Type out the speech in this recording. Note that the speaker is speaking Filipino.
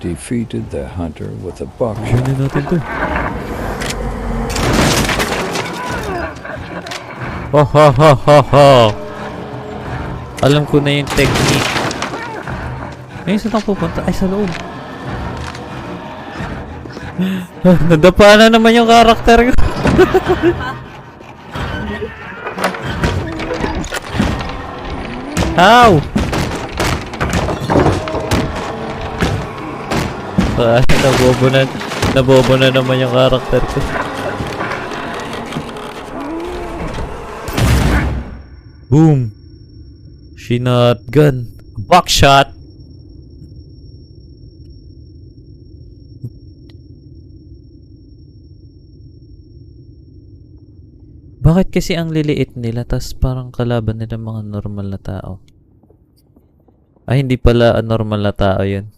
defeated the hunter with a buckshot. Kunin natin to. Ha ha ha ha ha. Alam ko na yung technique. Ay, saan ako pupunta? Ay, sa loob. Nadapa na naman yung karakter ko. How? Ay, nabobo na naman yung karakter ko. Boom! Shotgun. Buckshot! Bakit kasi ang liliit nila tas parang kalaban nila mga normal na tao? Ay, hindi pala normal na tao yun.